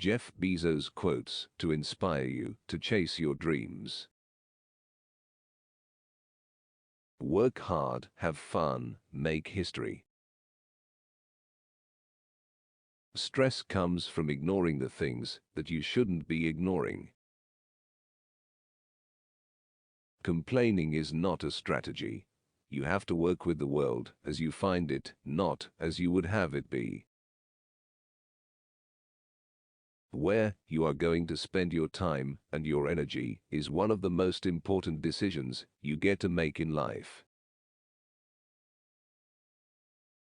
Jeff Bezos quotes to inspire you to chase your dreams. Work hard, have fun, make history. Stress comes from ignoring the things that you shouldn't be ignoring. Complaining is not a strategy. You have to work with the world as you find it, not as you would have it be. Where you are going to spend your time and your energy is one of the most important decisions you get to make in life.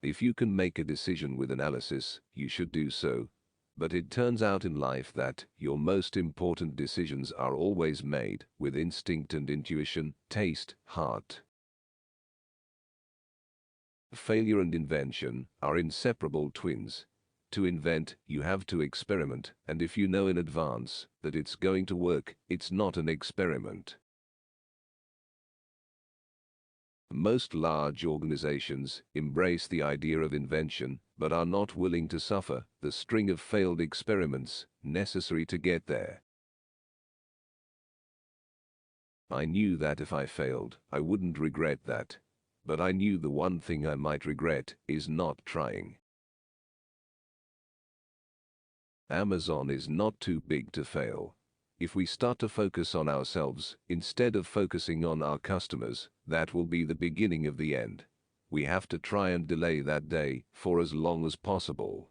If you can make a decision with analysis, you should do so. But it turns out in life that your most important decisions are always made with instinct and intuition, taste, heart. Failure and invention are inseparable twins. To invent, you have to experiment, and if you know in advance that it's going to work, it's not an experiment. Most large organizations embrace the idea of invention, but are not willing to suffer the string of failed experiments necessary to get there. I knew that if I failed, I wouldn't regret that. But I knew the one thing I might regret is not trying. Amazon is not too big to fail. If we start to focus on ourselves instead of focusing on our customers, that will be the beginning of the end. We have to try and delay that day for as long as possible.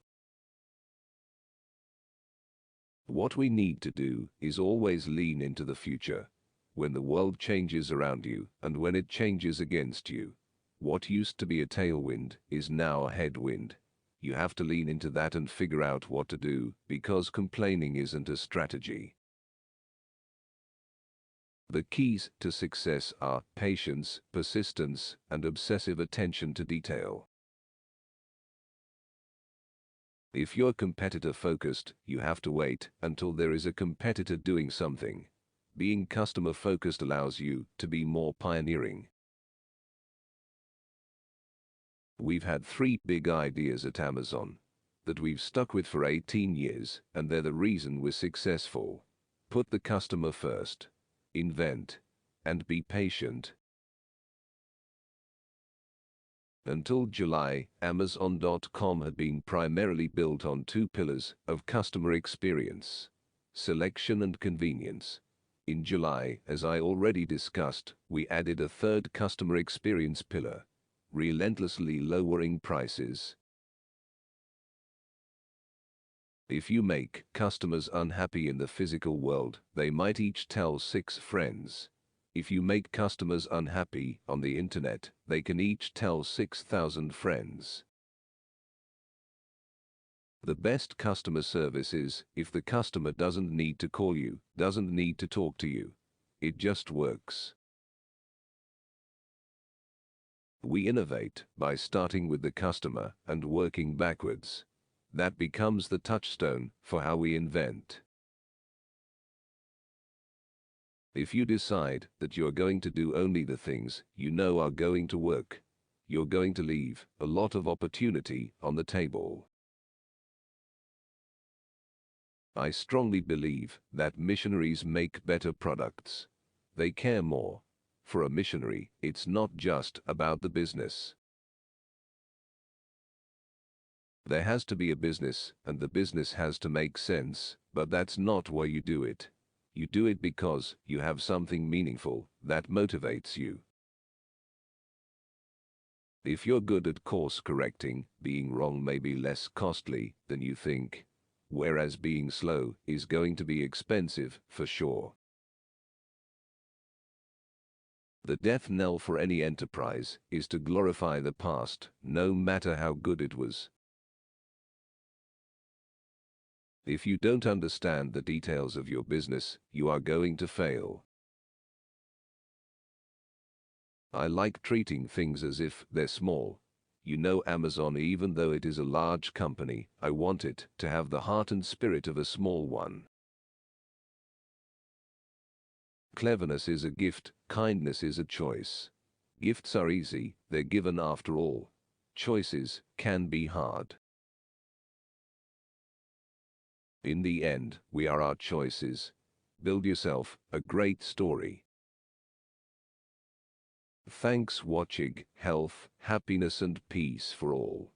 What we need to do is always lean into the future. When the world changes around you and when it changes against you, what used to be a tailwind is now a headwind. You have to lean into that and figure out what to do, because complaining isn't a strategy. The keys to success are patience, persistence, and obsessive attention to detail. If you're competitor-focused, you have to wait until there is a competitor doing something. Being customer-focused allows you to be more pioneering. We've had 3 big ideas at Amazon that we've stuck with for 18 years, and they're the reason we're successful. Put the customer first, invent, and be patient. Until July, Amazon.com had been primarily built on 2 pillars of customer experience: selection and convenience. In July, as I already discussed, we added a 3rd customer experience pillar: relentlessly lowering prices. If you make customers unhappy in the physical world, they might each tell 6 friends. If you make customers unhappy on the internet, they can each tell 6,000 friends. The best customer service is if the customer doesn't need to call you, doesn't need to talk to you. It just works. We innovate by starting with the customer and working backwards. That becomes the touchstone for how we invent. If you decide that you're going to do only the things you know are going to work, you're going to leave a lot of opportunity on the table. I strongly believe that missionaries make better products. They care more. For a missionary, it's not just about the business. There has to be a business, and the business has to make sense, but that's not why you do it. You do it because you have something meaningful that motivates you. If you're good at course correcting, being wrong may be less costly than you think, whereas being slow is going to be expensive for sure. The death knell for any enterprise is to glorify the past, no matter how good it was. If you don't understand the details of your business, you are going to fail. I like treating things as if they're small. You know, Amazon, even though it is a large company, I want it to have the heart and spirit of a small one. Cleverness is a gift, kindness is a choice. Gifts are easy, they're given after all. Choices can be hard. In the end, we are our choices. Build yourself a great story. Thanks watching. Health, happiness and peace for all.